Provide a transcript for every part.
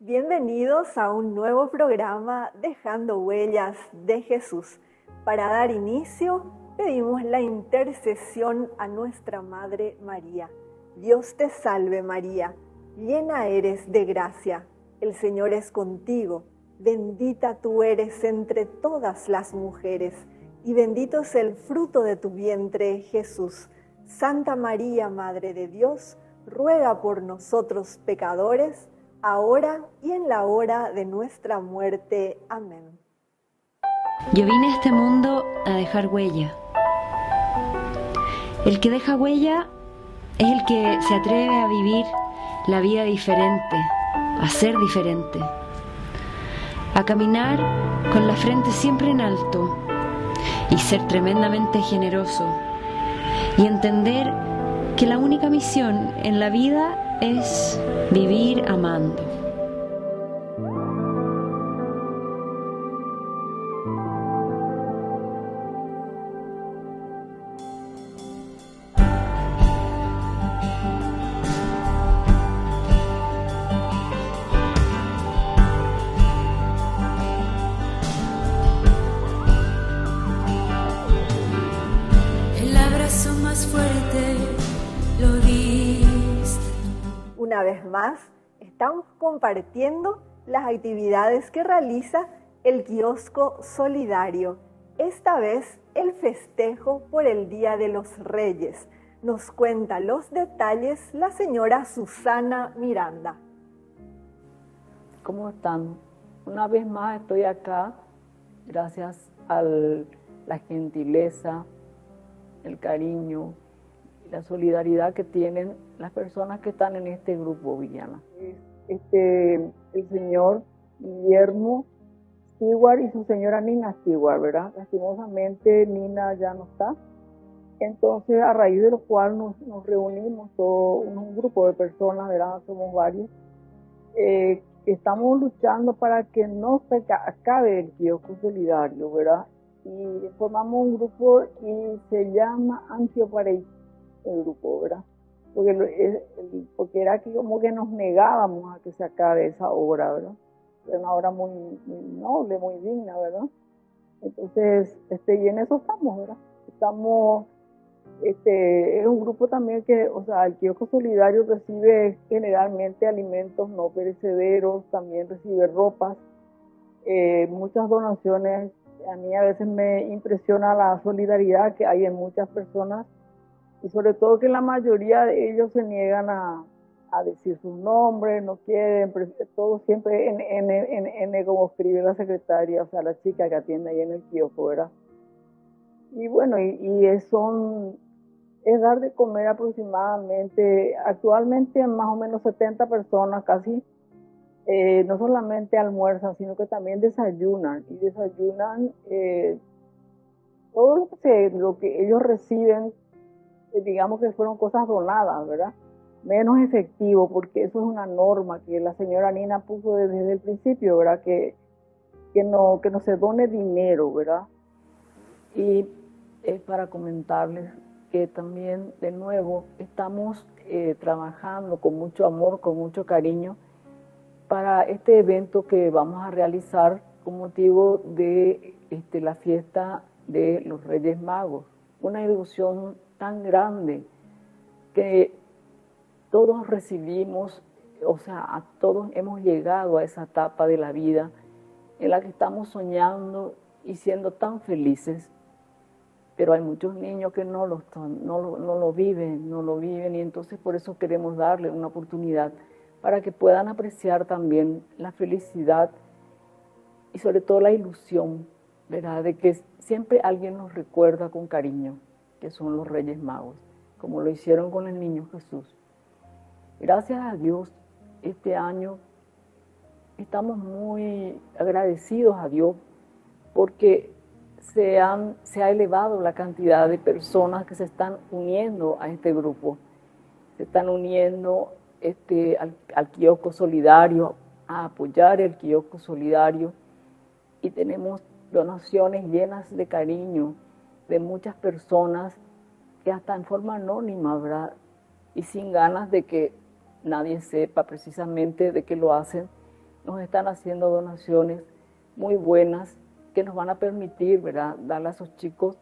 Bienvenidos a un nuevo programa Dejando Huellas de Jesús. Para dar inicio, pedimos la intercesión a nuestra Madre María. Dios te salve María, llena eres de gracia, el Señor es contigo, bendita tú eres entre todas las mujeres, y bendito es el fruto de tu vientre, Jesús. Santa María, Madre de Dios, ruega por nosotros pecadores, ahora y en la hora de nuestra muerte. Amén. Yo vine a este mundo a dejar huella. El que deja huella es el que se atreve a vivir la vida diferente, a ser diferente, a caminar con la frente siempre en alto y ser tremendamente generoso y entender que la única misión en la vida es vivir amando. El abrazo más fuerte lo diste. Una vez más, estamos compartiendo las actividades que realiza el kiosco solidario. Esta vez, el festejo por el Día de los Reyes. Nos cuenta los detalles la señora Susana Miranda. ¿Cómo están? Una vez más estoy acá gracias a la gentileza, el cariño, la solidaridad que tienen las personas que están en este grupo, Viviana. El señor Guillermo Stewart y su señora Nina Stewart, ¿verdad? Lastimosamente Nina ya no está. Entonces, a raíz de lo cual nos reunimos todos, un grupo de personas, ¿verdad? Somos varios. Estamos luchando para que no se acabe el kiosco solidario, ¿verdad? Y formamos un grupo y se llama Antioparey, el grupo, ¿verdad? Porque era que como que nos negábamos a que se acabe esa obra, ¿verdad? Es una obra muy noble, muy digna, ¿verdad? Entonces, y en eso estamos, ¿verdad? Es un grupo también que, o sea, el kiosco solidario recibe generalmente alimentos no perecederos, también recibe ropas, muchas donaciones. A mí a veces me impresiona la solidaridad que hay en muchas personas y sobre todo que la mayoría de ellos se niegan a decir sus nombres, no quieren, todo siempre en como escribe la secretaria, o sea, la chica que atiende ahí en el kiosco, ¿verdad? Y bueno, es dar de comer aproximadamente, actualmente más o menos 70 personas casi, no solamente almuerzan, sino que también desayunan, y desayunan todo lo que ellos reciben, digamos que fueron cosas donadas, ¿verdad? Menos efectivo, porque eso es una norma que la señora Nina puso desde el principio, ¿verdad? Que no se done dinero, ¿verdad? Y es para comentarles que también, de nuevo, estamos trabajando con mucho amor, con mucho cariño, para este evento que vamos a realizar con motivo de la fiesta de los Reyes Magos. Una ilusión tan grande que todos recibimos, o sea, a todos hemos llegado a esa etapa de la vida en la que estamos soñando y siendo tan felices, pero hay muchos niños que no lo viven, y entonces por eso queremos darle una oportunidad para que puedan apreciar también la felicidad y sobre todo la ilusión, ¿verdad? De que siempre alguien nos recuerda con cariño que son los Reyes Magos, como lo hicieron con el niño Jesús. Gracias a Dios, este año estamos muy agradecidos a Dios porque se ha elevado la cantidad de personas que se están uniendo a este grupo, se están uniendo al kiosco solidario, a apoyar el kiosco solidario, y tenemos donaciones llenas de cariño de muchas personas que hasta en forma anónima, ¿verdad? Y sin ganas de que nadie sepa precisamente de qué lo hacen, nos están haciendo donaciones muy buenas que nos van a permitir, ¿verdad?, darle a esos chicos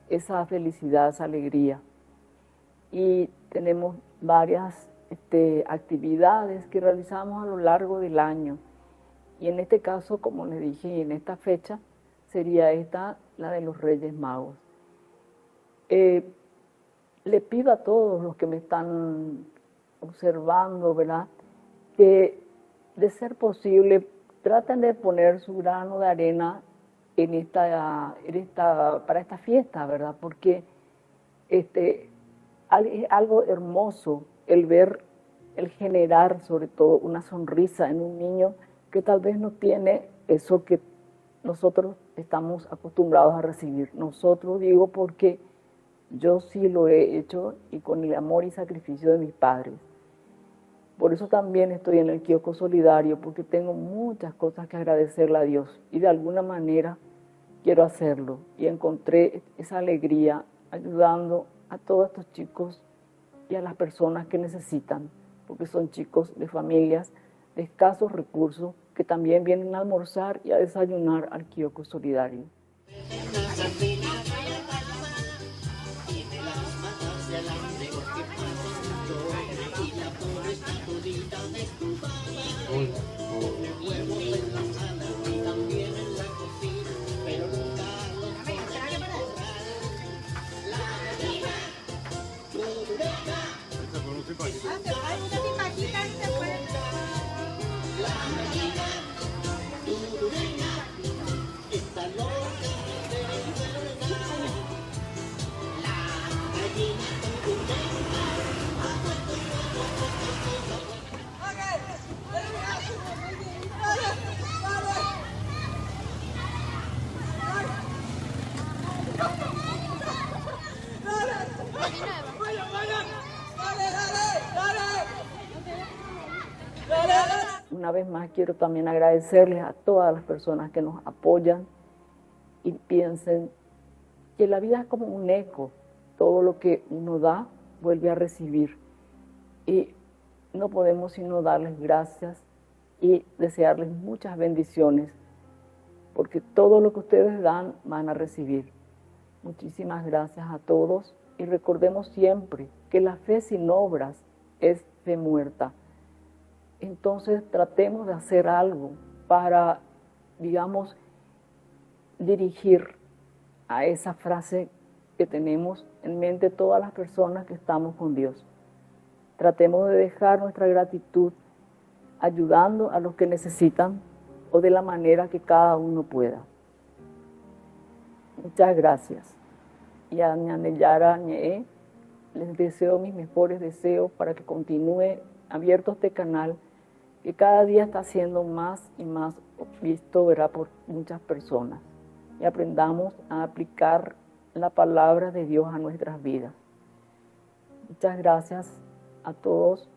esa felicidad, esa alegría. Y tenemos varias actividades que realizamos a lo largo del año. Y en este caso, como les dije, en esta fecha, sería esta, la de los Reyes Magos. Le pido a todos los que me están observando, ¿verdad?, que de ser posible traten de poner su grano de arena para esta fiesta, ¿verdad? Porque es algo hermoso el ver, el generar sobre todo una sonrisa en un niño que tal vez no tiene eso que nosotros estamos acostumbrados a recibir. Nosotros, digo, porque yo sí lo he hecho y con el amor y sacrificio de mis padres. Por eso también estoy en el kiosco solidario, porque tengo muchas cosas que agradecerle a Dios y de alguna manera quiero hacerlo. Y encontré esa alegría ayudando a todos estos chicos y a las personas que necesitan, porque son chicos de familias de escasos recursos que también vienen a almorzar y a desayunar al kiosco solidario. Una vez más quiero también agradecerles a todas las personas que nos apoyan y piensen que la vida es como un eco, todo lo que uno da vuelve a recibir y no podemos sino darles gracias y desearles muchas bendiciones porque todo lo que ustedes dan van a recibir. Muchísimas gracias a todos y recordemos siempre que la fe sin obras es fe muerta. Entonces tratemos de hacer algo para, digamos, dirigir a esa frase que tenemos en mente todas las personas que estamos con Dios. Tratemos de dejar nuestra gratitud ayudando a los que necesitan o de la manera que cada uno pueda. Muchas gracias. Y a Ñaneyara Ñe les deseo mis mejores deseos para que continúe abierto este canal que cada día está siendo más y más visto, ¿verdad?, por muchas personas y aprendamos a aplicar la palabra de Dios a nuestras vidas. Muchas gracias a todos,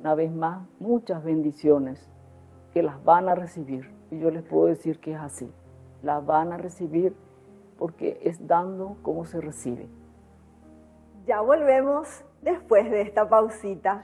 una vez más, muchas bendiciones que las van a recibir y yo les puedo decir que es así, las van a recibir porque es dando como se recibe. Ya volvemos después de esta pausita.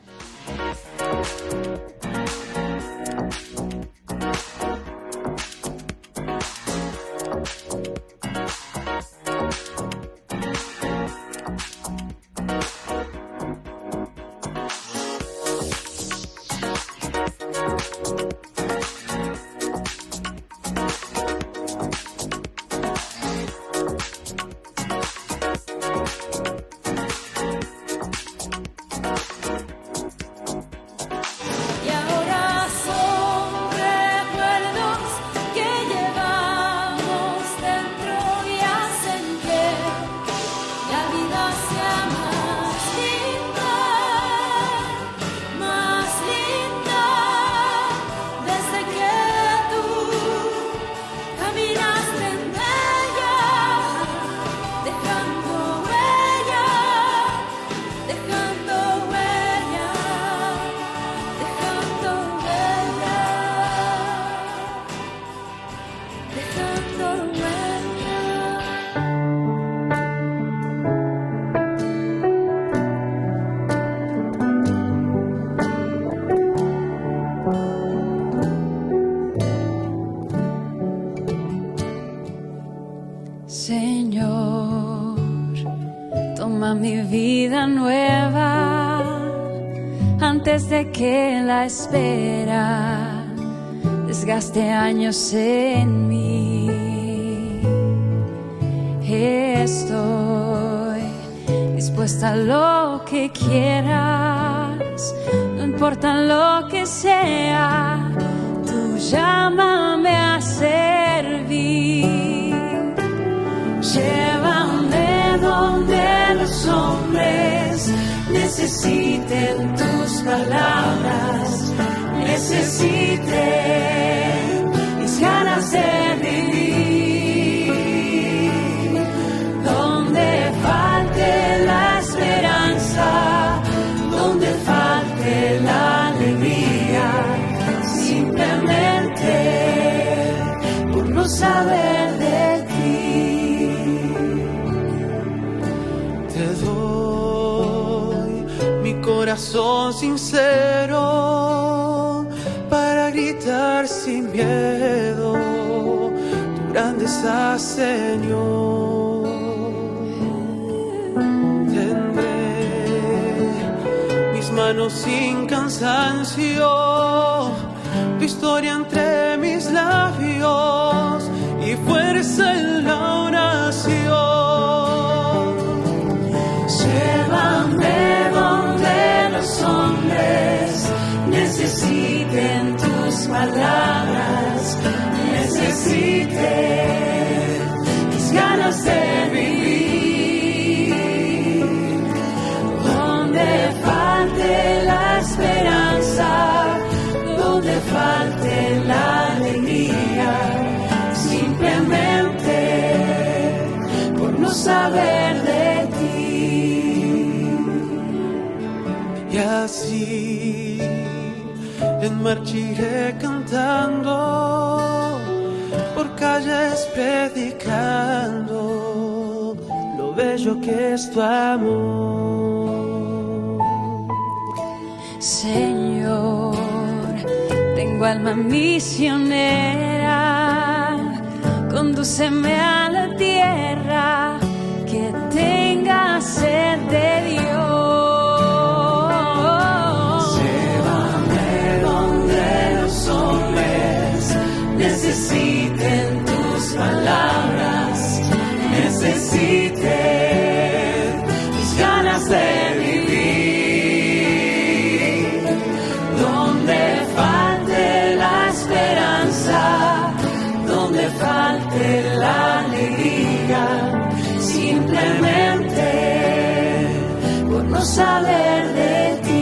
Y a mi vida nueva antes de que la espera desgaste años en mí. Estoy dispuesta a lo que quieras, no importa lo que sea, tú llámame a servir. Llévame donde los hombres necesiten tus palabras, necesiten mis ganas de vivir. Donde falte la esperanza, donde falte la alegría, simplemente por no saber de ti. Te doy mi corazón sincero para gritar sin miedo tu grandeza, Señor. Tendré mis manos sin cansancio, tu historia entre mis labios y fuerza en la oración. Llévame donde los hombres necesiten tus palabras, necesiten mis ganas de vivir. Donde falte la esperanza, donde falte la alegría, simplemente por no saber de ti. Y así en marcha iré cantando, por calles predicando lo bello que es tu amor. Señor, tengo alma misionera, condúceme a la tierra que tenga sed de Dios. Necesiten tus palabras, necesiten mis ganas de vivir. Donde falte la esperanza, donde falte la alegría, simplemente por no saber de ti.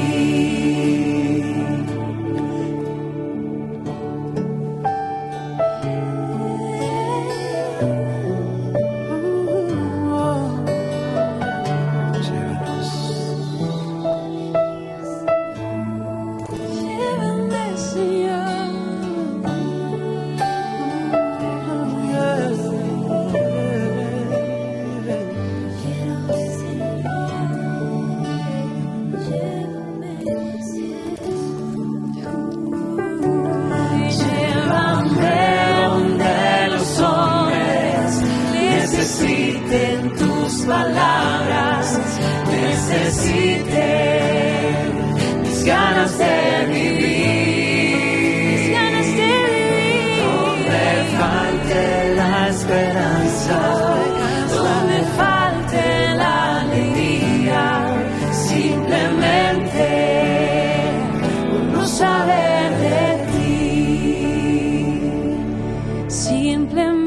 Necesiten tus palabras, necesiten mis ganas de vivir, mis ganas de vivir. Donde falte la esperanza, donde falte la alegría, simplemente por no saber de ti, simplemente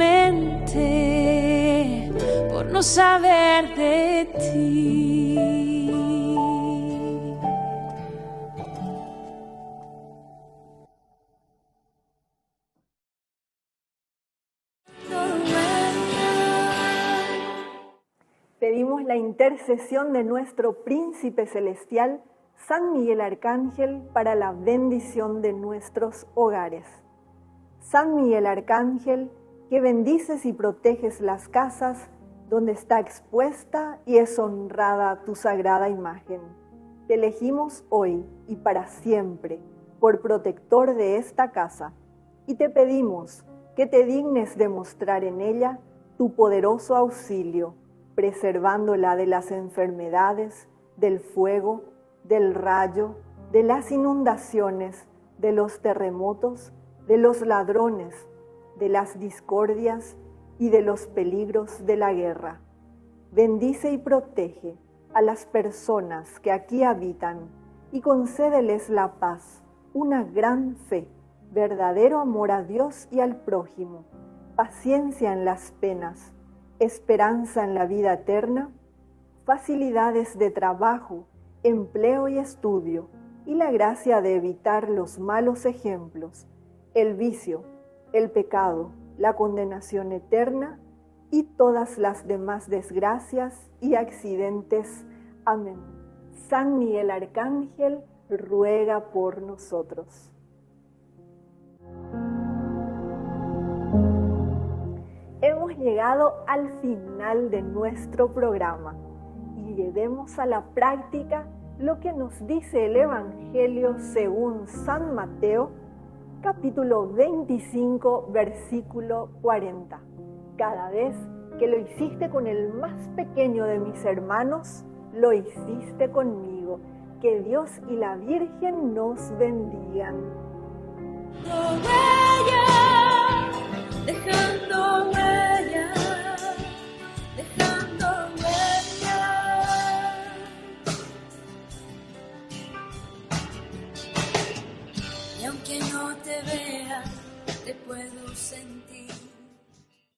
no saber de ti. Pedimos la intercesión de nuestro Príncipe Celestial, San Miguel Arcángel, para la bendición de nuestros hogares. San Miguel Arcángel, que bendices y proteges las casas donde está expuesta y es honrada tu sagrada imagen. Te elegimos hoy y para siempre por protector de esta casa y te pedimos que te dignes demostrar en ella tu poderoso auxilio. preservándola de las enfermedades, del fuego, del rayo, de las inundaciones, de los terremotos, de los ladrones, de las discordias y de los peligros de la guerra. Bendice y protege a las personas que aquí habitan y concédeles la paz, una gran fe, verdadero amor a Dios y al prójimo, paciencia en las penas, esperanza en la vida eterna, facilidades de trabajo, empleo y estudio, y la gracia de evitar los malos ejemplos, el vicio, el pecado, la condenación eterna y todas las demás desgracias y accidentes. Amén. San Miguel Arcángel, ruega por nosotros. Hemos llegado al final de nuestro programa y llevemos a la práctica lo que nos dice el Evangelio según San Mateo, capítulo 25, versículo 40. Cada vez que lo hiciste con el más pequeño de mis hermanos, lo hiciste conmigo. Que Dios y la Virgen nos bendigan. Dejando huella, dejando huella. Y aunque no te vea, te puedo sentir.